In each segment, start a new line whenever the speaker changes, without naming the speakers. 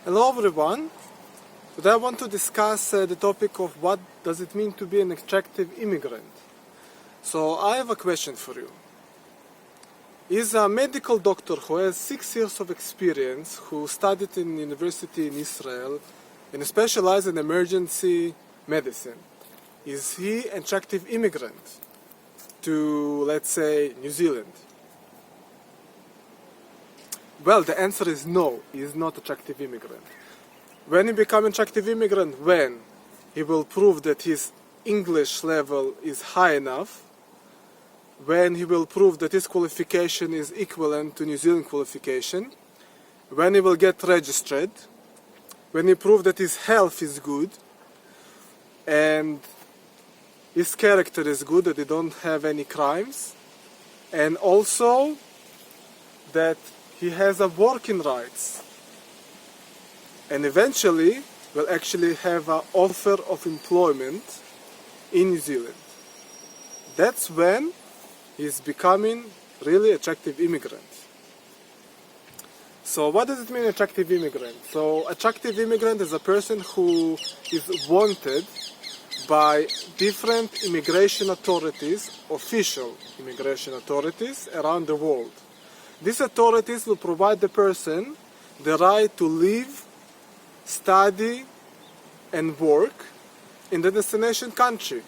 Hello everyone. Today I want to discuss the topic of what does it mean to be an attractive immigrant. So I have a question for you. Is a medical doctor who has 6 years of experience, who studied in university in Israel and specialized in emergency medicine, is he an attractive immigrant to, let's say, New Zealand? Well, the answer is no, he is not an attractive immigrant. When he becomes an attractive immigrant, when he will prove that his English level is high enough, when he will prove that his qualification is equivalent to New Zealand qualification, when he will get registered, when he proves that his health is good, and his character is good, that he don't have any crimes, and also that he has a working rights, and eventually will actually have an offer of employment in New Zealand. That's when he's becoming really attractive immigrant. So what does it mean, attractive immigrant? So attractive immigrant is a person who is wanted by different immigration authorities, official immigration authorities around the world. These authorities will provide the person the right to live, study, and work in the destination country.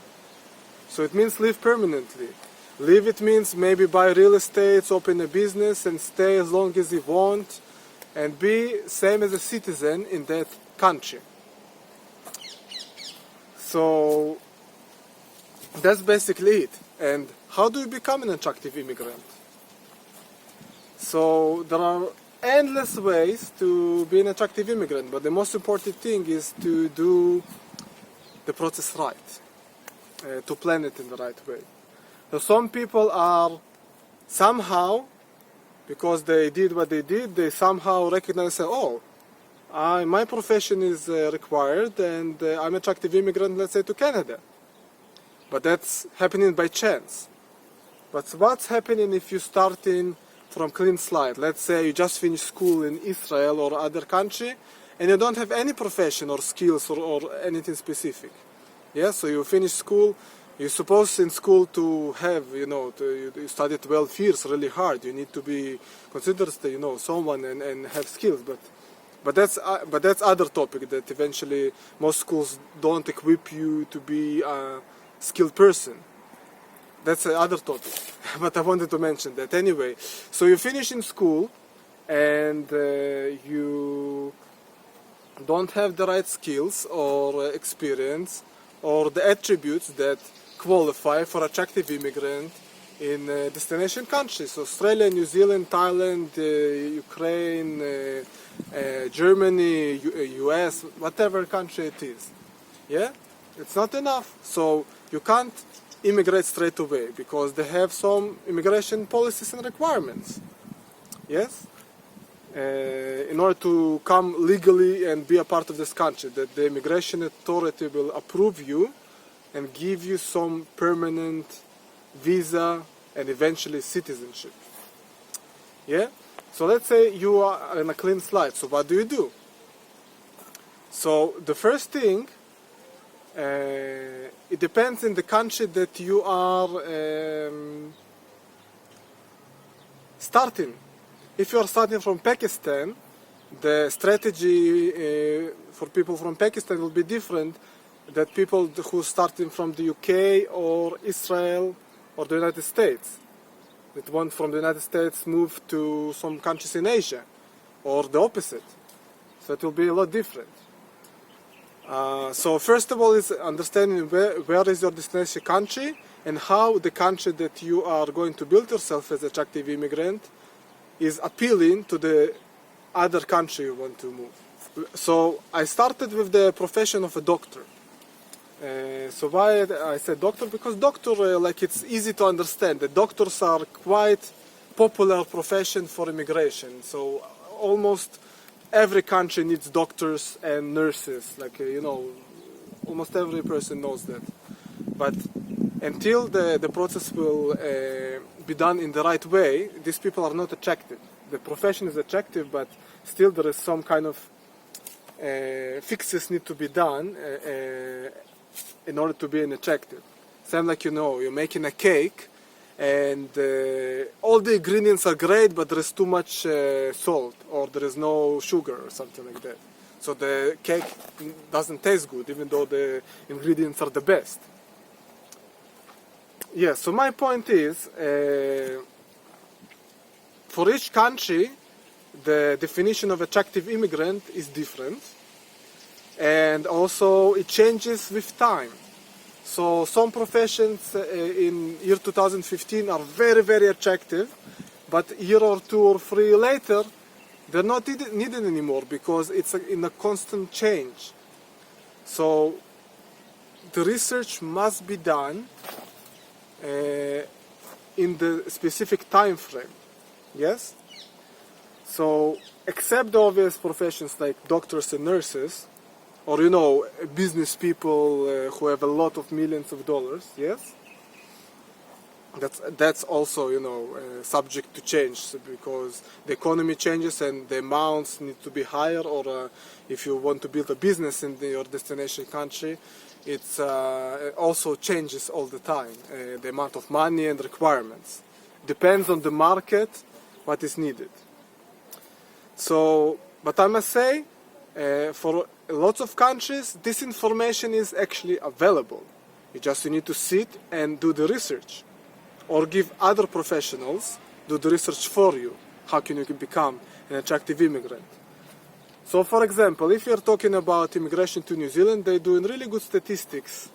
So it means live permanently. Live, it means maybe buy real estate, open a business, and stay as long as you want, and be same as a citizen in that country. So that's basically it. And how do you become an attractive immigrant? So there are endless ways to be an attractive immigrant, but the most important thing is to do the process right, to plan it in the right way. So some people are somehow, because they did what they did, they somehow recognize, oh, my profession is required and I'm an attractive immigrant, let's say, to Canada. But that's happening by chance. But what's happening if you start in from clean slate? Let's say you just finished school in Israel or other country and you don't have any profession or skills or anything specific. Yeah, so you finish school, you're supposed in school to have, you study 12 years really hard. You need to be considered, someone and have skills. But that's other topic that eventually most schools don't equip you to be a skilled person. That's another topic, but I wanted to mention that anyway. So you finish in school and you don't have the right skills or experience or the attributes that qualify for attractive immigrant in destination countries. So Australia, New Zealand, Thailand, Ukraine, Germany, US, whatever country it is. Yeah? It's not enough. So you can't immigrate straight away because they have some immigration policies and requirements. Yes? In order to come legally and be a part of this country, that the immigration authority will approve you and give you some permanent visa and eventually citizenship. Yeah? So let's say you are in a clean slate. So what do you do? So the first thing, it depends in the country that you are starting. If you are starting from Pakistan, the strategy for people from Pakistan will be different than people who are starting from the UK or Israel or the United States. That one from the United States move to some countries in Asia, or the opposite. So it will be a lot different. So first of all is understanding where is your destination country and how the country that you are going to build yourself as an attractive immigrant is appealing to the other country you want to move. So I started with the profession of a doctor. So why I said doctor? Because doctor, it's easy to understand. The doctors are quite popular profession for immigration. So almost every country needs doctors and nurses. Almost every person knows that. But until the process will be done in the right way, these people are not attractive. The profession is attractive, but still there is some kind of fixes need to be done in order to be an attractive. Same like, you're making a cake and all the ingredients are great, but there is too much salt or there is no sugar or something like that. So the cake doesn't taste good, even though the ingredients are the best. Yeah, so my point is, for each country, the definition of attractive immigrant is different. And also it changes with time. So some professions in year 2015 are very, very attractive, but a year or 2 or 3 later, they're not needed anymore because it's in a constant change. So the research must be done in the specific time frame. Yes? So except the obvious professions like doctors and nurses, or business people who have a lot of millions of dollars, yes? That's also, subject to change because the economy changes and the amounts need to be higher, or if you want to build a business in your destination country, it's also changes all the time, the amount of money and requirements. Depends on the market, what is needed. So, but I must say, for lots of countries, this information is actually available. You need to sit and do the research, or give other professionals do the research for you. How can you become an attractive immigrant? So, for example, if you're talking about immigration to New Zealand, they're doing really good statistics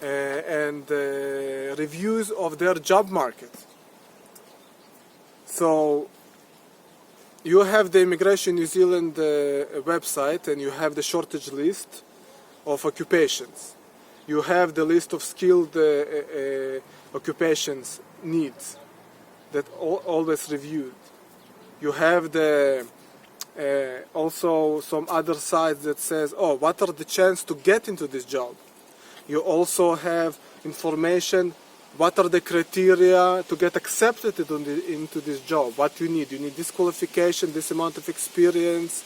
and reviews of their job market. So, you have the Immigration New Zealand website, and you have the shortage list of occupations. You have the list of skilled occupations needs that always reviewed. You have the also some other sites that says, what are the chances to get into this job? You also have information. What are the criteria to get accepted into this job? What you need? You need this qualification, this amount of experience.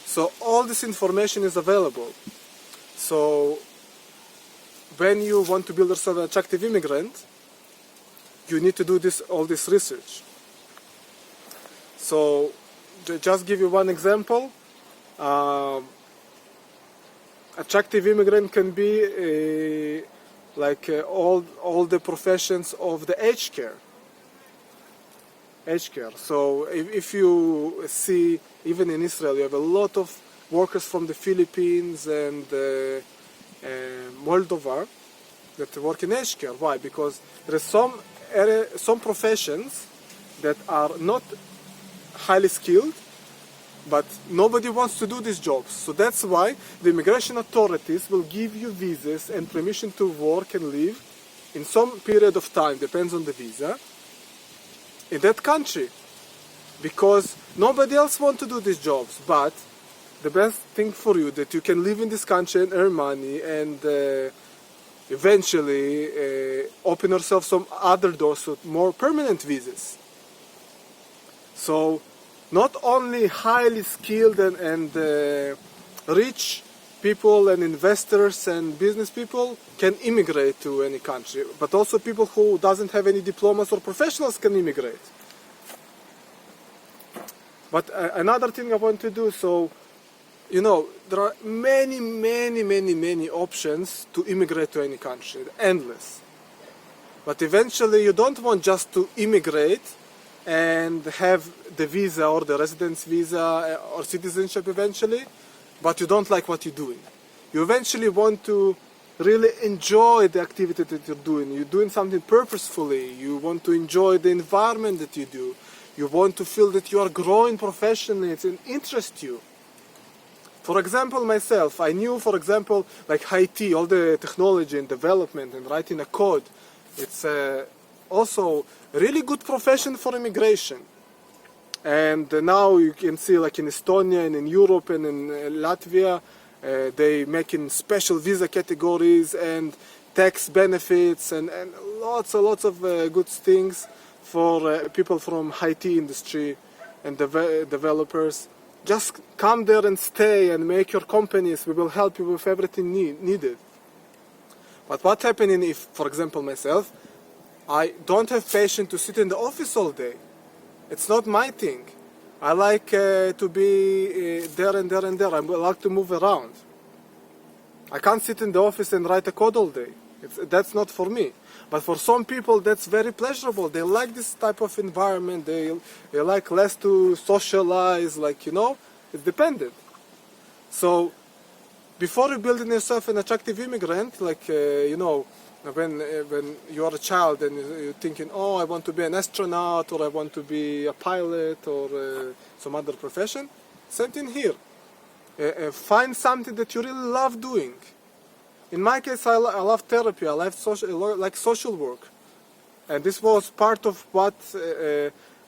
So all this information is available. So when you want to build yourself an attractive immigrant, you need to do all this research. So just give you one example. Attractive immigrant can be all the professions of the aged care. So if you see, even in Israel, you have a lot of workers from the Philippines and Moldova that work in aged care. Why? Because there are some professions that are not highly skilled, but nobody wants to do these jobs. So that's why the immigration authorities will give you visas and permission to work and live in some period of time, depends on the visa, in that country. Because nobody else wants to do these jobs. But the best thing for you that you can live in this country and earn money and eventually open yourself some other doors with more permanent visas. So not only highly skilled and rich people and investors and business people can immigrate to any country, but also people who doesn't have any diplomas or professionals can immigrate. But another thing I want to do, so there are many options to immigrate to any country, endless. But eventually you don't want just to immigrate and have the visa or the residence visa or citizenship eventually, but you don't like what you're doing. You eventually want to really enjoy the activity that you're doing. You're doing something purposefully. You want to enjoy the environment that you do. You want to feel that you are growing professionally. It interests you. For example, myself, I knew, for example, like IT, all the technology and development and writing a code. It's also a really good profession for immigration. And now you can see, like in Estonia and in Europe and in Latvia, they making special visa categories and tax benefits and lots of good things for people from IT industry and developers. just come there and stay and make your companies. We will help you with everything needed. But what happening if, for example, myself, I don't have patience to sit in the office all day? It's not my thing. I like to be there and there and there. I like to move around. I can't sit in the office and write a code all day. That's not for me. But for some people, that's very pleasurable. They like this type of environment. They like less to socialize, like, it's dependent. So before you building yourself an attractive immigrant, like, when you're a child and you're thinking, oh, I want to be an astronaut, or I want to be a pilot, or some other profession, same thing here. Find something that you really love doing. In my case, I love therapy, I like social work. And this was part of what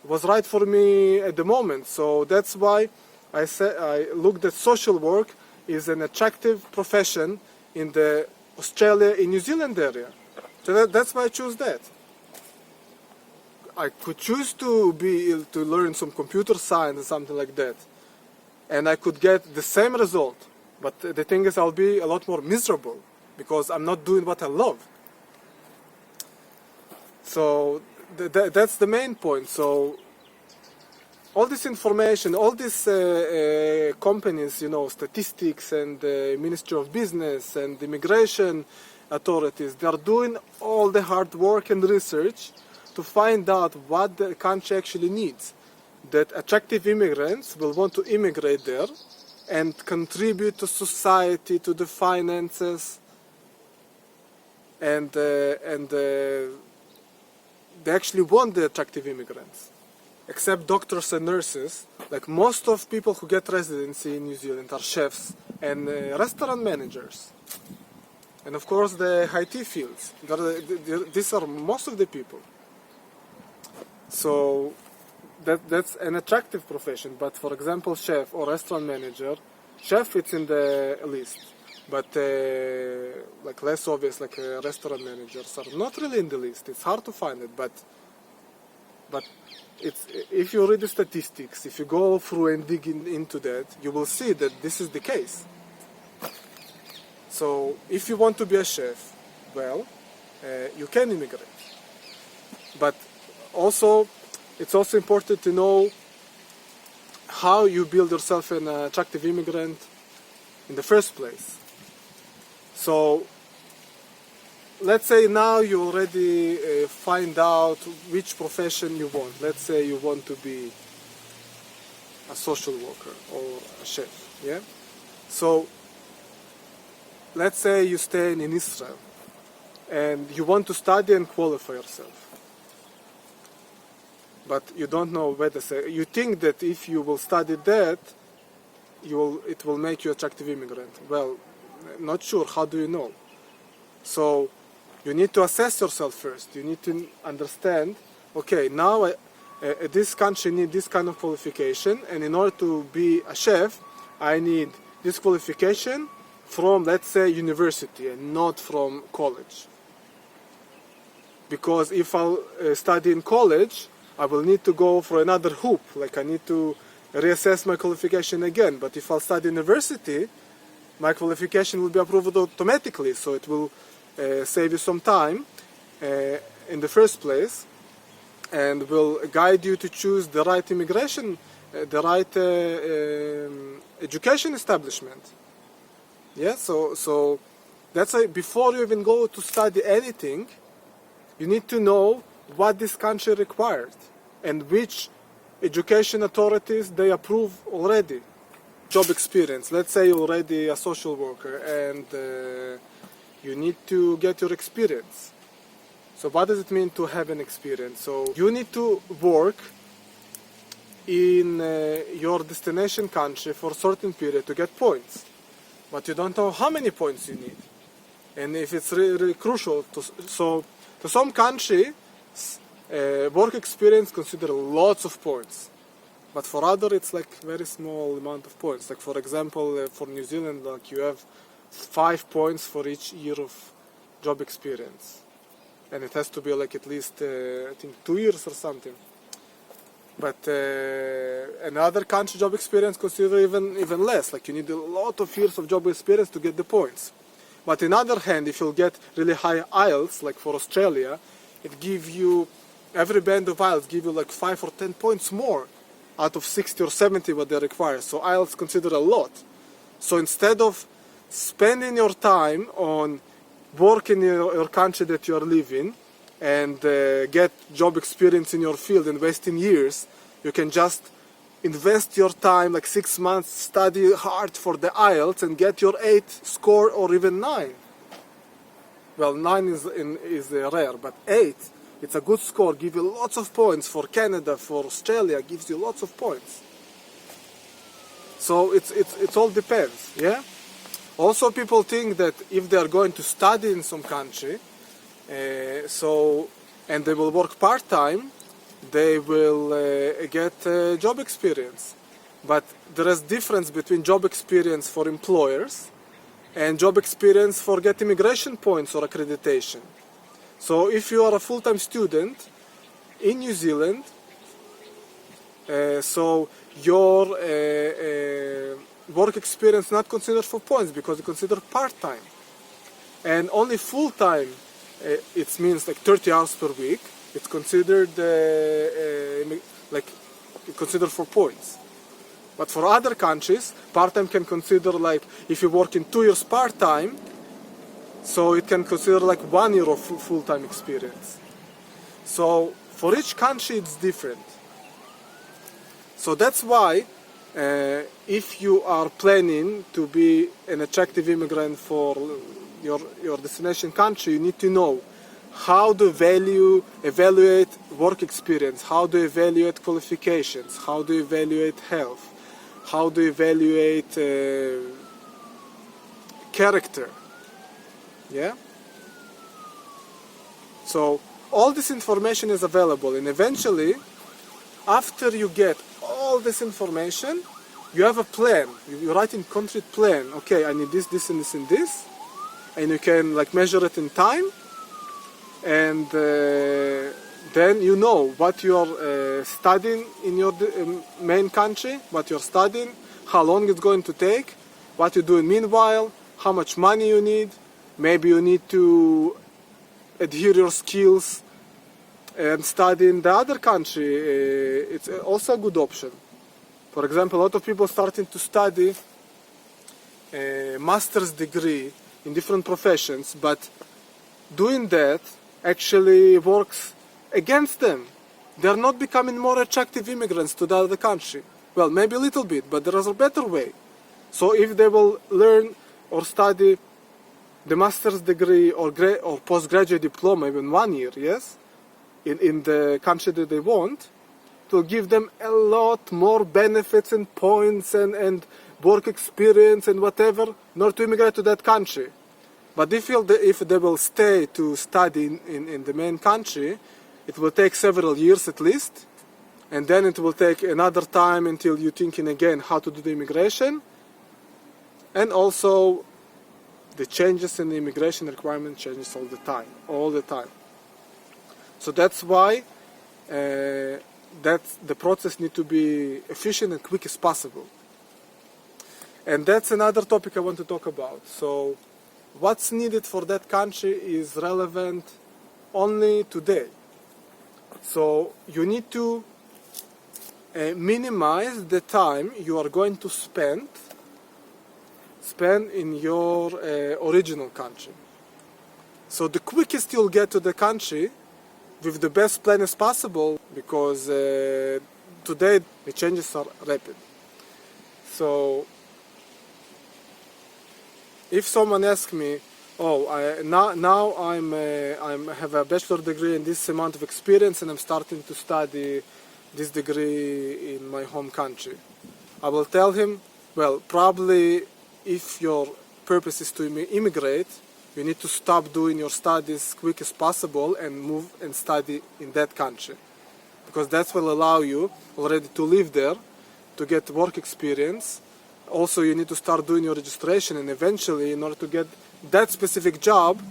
was right for me at the moment. So that's why I looked at social work is an attractive profession in the Australia and New Zealand area. So that's why I chose that. I could choose to learn some computer science or something like that, and I could get the same result. But the thing is, I'll be a lot more miserable because I'm not doing what I love. So that's the main point. So all this information, all these companies, statistics and Ministry of Business and immigration authorities, they are doing all the hard work and research to find out what the country actually needs. That attractive immigrants will want to immigrate there and contribute to society, to the finances, and they actually want the attractive immigrants. Except doctors and nurses, like most of people who get residency in New Zealand are chefs and restaurant managers. And of course the IT fields. These are most of the people. So that's an attractive profession. But for example, chef or restaurant manager, chef it's in the list. But like less obvious, like restaurant managers are not really in the list. It's hard to find it, but if you read the statistics, if you go through and dig into that, you will see that this is the case. So if you want to be a chef, well, you can immigrate. But also, it's also important to know how you build yourself an attractive immigrant in the first place. So let's say now you already find out which profession you want. Let's say you want to be a social worker or a chef, yeah? So let's say you stay in Israel and you want to study and qualify yourself. But you don't know whether, you think that if you will study that, it will make you attractive immigrant. Well, not sure, how do you know? So you need to assess yourself first. You need to understand, okay, now this country needs this kind of qualification, and in order to be a chef, I need this qualification from, let's say, university and not from college. Because if I'll study in college, I will need to go for another hoop, like I need to reassess my qualification again. But if I'll study university, my qualification will be approved automatically, so it will save you some time in the first place, and will guide you to choose the right immigration, the right education establishment. Yeah, so that's why before you even go to study anything, you need to know what this country required and which education authorities they approve already. Job experience. Let's say you're already a social worker and you need to get your experience. So what does it mean to have an experience? So you need to work in your destination country for a certain period to get points. But you don't know how many points you need. And if it's really crucial, so to some country, work experience consider lots of points. But for other, it's like very small amount of points. Like for example, for New Zealand, like you have 5 points for each year of job experience, and it has to be like at least I think 2 years or something. But another country job experience consider even less. Like you need a lot of years of job experience to get the points. But on the other hand, if you'll get really high IELTS, like for Australia, it gives you, every band of IELTS give you like 5 or 10 points more out of 60 or 70 what they require. So IELTS consider a lot. So instead of spending your time on working in your country that you are living and get job experience in your field and wasting years, you can just invest your time, like 6 months, study hard for the IELTS and get your 8 score or even 9. Well, 9 is rare, but 8, it's a good score, give you lots of points. For Canada, for Australia, gives you lots of points. So it all depends, yeah? Also, people think that if they are going to study in some country, and they will work part-time, they will get job experience. But there is difference between job experience for employers and job experience for get immigration points or accreditation. So if you are a full-time student in New Zealand, so your work experience not considered for points because it's considered part-time. And only full-time, it means like 30 hours per week, it's considered considered for points. But for other countries, part-time can consider like if you work in 2 years part-time, so it can consider like 1 year of full-time experience. So for each country it's different. So that's why if you are planning to be an attractive immigrant for your destination country, you need to know how to evaluate work experience, how to evaluate qualifications, how to evaluate health, how to evaluate character. Yeah? So all this information is available, and eventually, after you get all this information, you have a plan. You write in concrete plan. Okay, I need this, this, and this, and this, and you can like measure it in time, and then you know what you are studying in your main country, what you're studying, how long it's going to take, what you do meanwhile, how much money you need. Maybe you need to adhere your skills and study in the other country. It's also a good option. For example, a lot of people starting to study a master's degree in different professions, but doing that actually works against them. They are not becoming more attractive immigrants to the other country. Well, maybe a little bit, but there is a better way. So if they will learn or study the master's degree or postgraduate diploma in 1 year, yes, in the country that they want, it will give them a lot more benefits and points and work experience and whatever in order to immigrate to that country. But if they will stay to study in the main country, it will take several years at least, and then it will take another time until you're thinking again how to do the immigration, and also the changes in the immigration requirement changes all the time. So that's why the process needs to be efficient and quick as possible. And that's another topic I want to talk about. So what's needed for that country is relevant only today. So you need to minimize the time you are going to spend in your original country. So the quickest you'll get to the country with the best plan as possible, because today the changes are rapid. So if someone asks me, now I have a bachelor degree and this amount of experience and I'm starting to study this degree in my home country, I will tell him, well, probably if your purpose is to immigrate, you need to stop doing your studies quick as possible and move and study in that country, because that will allow you already to live there, to get work experience. Also, you need to start doing your registration, and eventually, in order to get that specific job,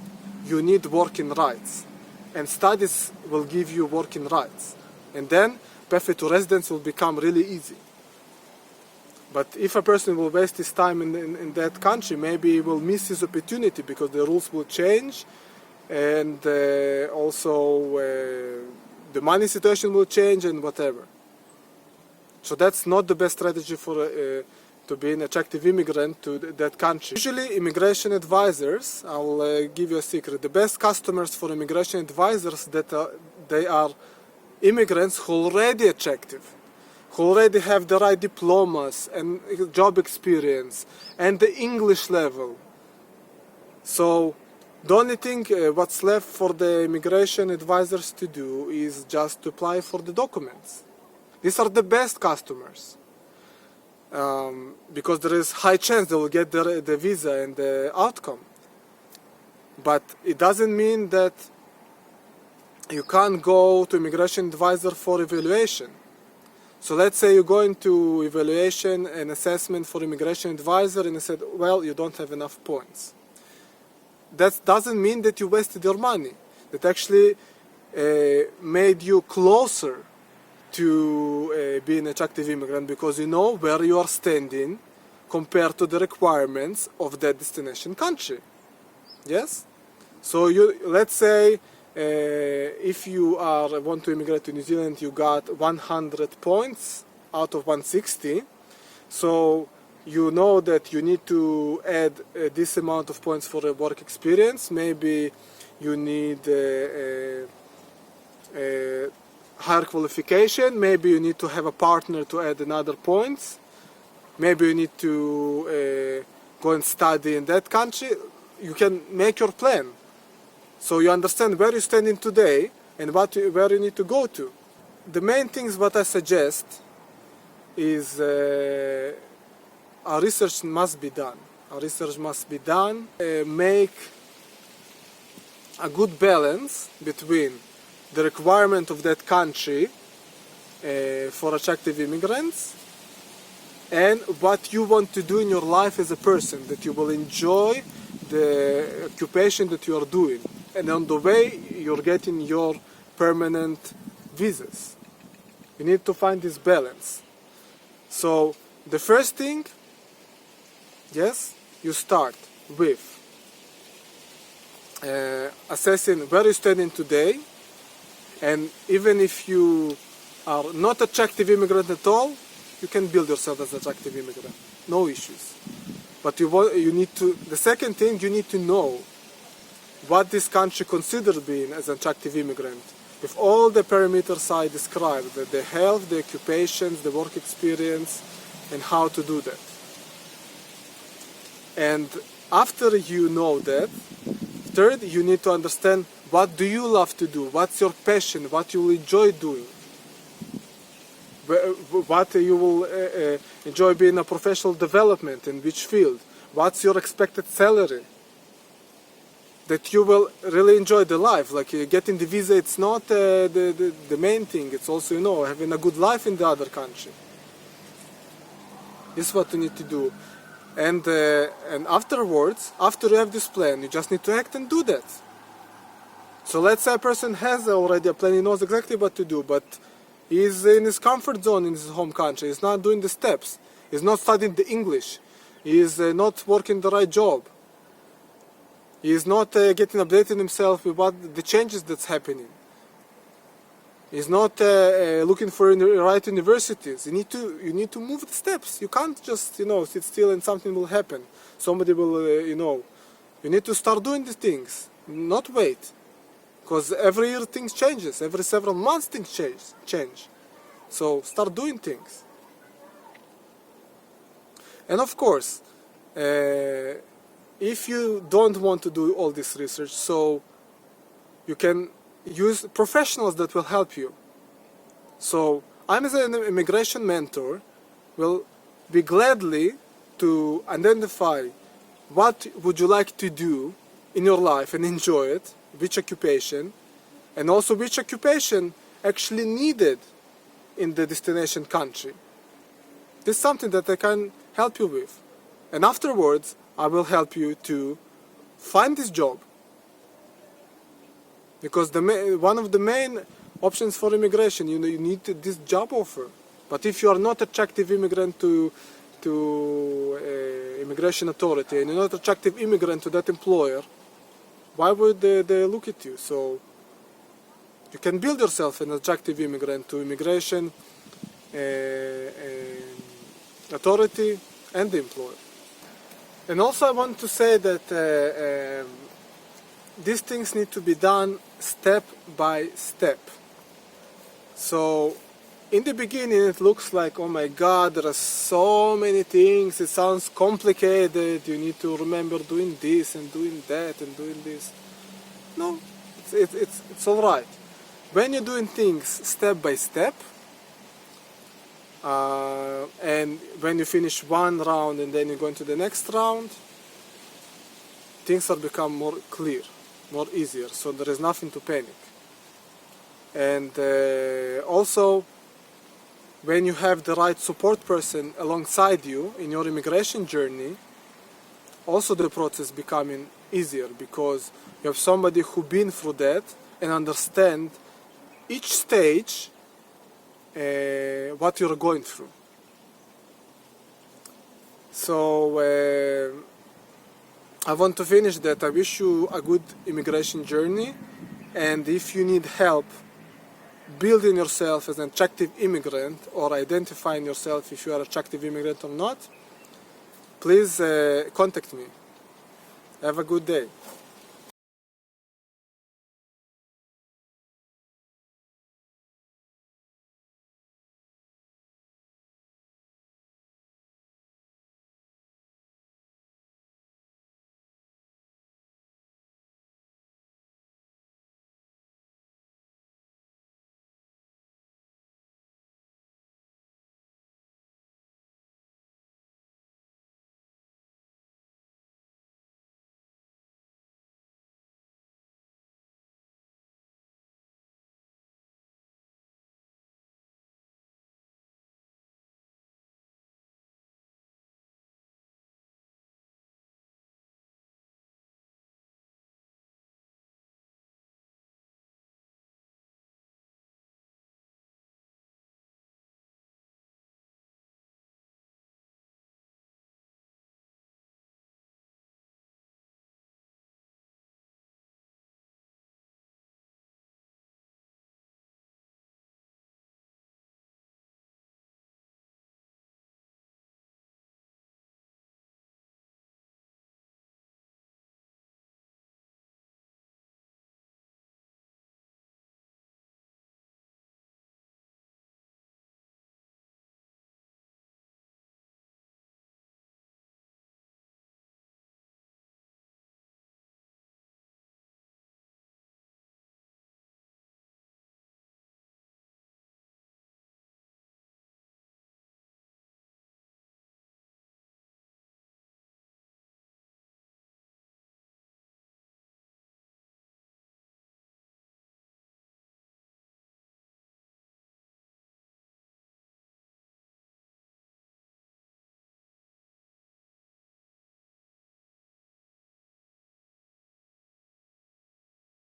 you need working rights, and studies will give you working rights. And then pathway to residence will become really easy. But if a person will waste his time in that country, maybe he will miss his opportunity because the rules will change, and also the money situation will change and whatever. So that's not the best strategy for to be an attractive immigrant to that country. Usually immigration advisors, I'll give you a secret, the best customers for immigration advisors they are immigrants who are already attractive, who already have the right diplomas and job experience and the English level. So the only thing what's left for the immigration advisors to do is just to apply for the documents. These are the best customers. Because there is high chance they will get the visa and the outcome. But it doesn't mean that you can't go to immigration advisor for evaluation. So let's say you go into evaluation and assessment for immigration advisor and you said, well, you don't have enough points. That doesn't mean that you wasted your money. That actually made you closer to be an attractive immigrant because you know where you are standing compared to the requirements of that destination country. Yes? So let's say if you want to immigrate to New Zealand, you got 100 points out of 160. So you know that you need to add this amount of points for a work experience. Maybe you need higher qualification, maybe you need to have a partner to add another points, maybe you need to go and study in that country. You can make your plan so you understand where you're standing today and where you need to go to. The main things what I suggest is our research must be done. Our research must be done. Make a good balance between the requirement of that country for attractive immigrants and what you want to do in your life as a person, that you will enjoy the occupation that you are doing, and on the way you're getting your permanent visas. You need to find this balance. So the first thing, yes, you start with assessing where you're standing today. And even if you are not attractive immigrant at all, you can build yourself as an attractive immigrant. No issues. But you need to. The second thing, you need to know what this country considers being as an attractive immigrant, with all the parameters I described: the health, the occupations, the work experience, and how to do that. And after you know that, third, you need to understand what do you love to do, what's your passion, what you will enjoy doing, what you will enjoy being a professional development, in which field, what's your expected salary, that you will really enjoy the life. Like getting the visa, it's not the main thing, it's also, having a good life in the other country. This is what you need to do. And afterwards, after you have this plan, you just need to act and do that. So let's say a person has already a plan, he knows exactly what to do, but he's in his comfort zone in his home country, he's not doing the steps, he's not studying the English, he's not working the right job, he's not getting updated himself with what the changes that's happening, he's not looking for the right universities. You need to move the steps. You can't just sit still and something will happen. Somebody will you need to start doing these things, not wait. Because every year things changes, every several months things change. So start doing things. And of course, if you don't want to do all this research, so you can use professionals that will help you. So I'm as an immigration mentor will be gladly to identify what would you like to do in your life and enjoy it, which occupation, and also which occupation actually needed in the destination country. This is something that I can help you with. And afterwards, I will help you to find this job. Because one of the main options for immigration. You need this job offer. But if you are not attractive immigrant to immigration authority and you're not attractive immigrant to that employer, why would they look at you? So you can build yourself an attractive immigrant to immigration authority and the employer. And also I want to say that these things need to be done step by step. So in the beginning it looks like, oh my God, there are so many things, it sounds complicated, you need to remember doing this and doing that and doing this. No, it's alright. When you're doing things step by step, and when you finish one round and then you go into the next round, things are become more clear, more easier, so there is nothing to panic. And also, when you have the right support person alongside you in your immigration journey, also the process becoming easier because you have somebody who been through that and understand each stage what you're going through. So I want to finish that. I wish you a good immigration journey, and if you need help building yourself as an attractive immigrant or identifying yourself if you are an attractive immigrant or not, please contact me. Have a good day.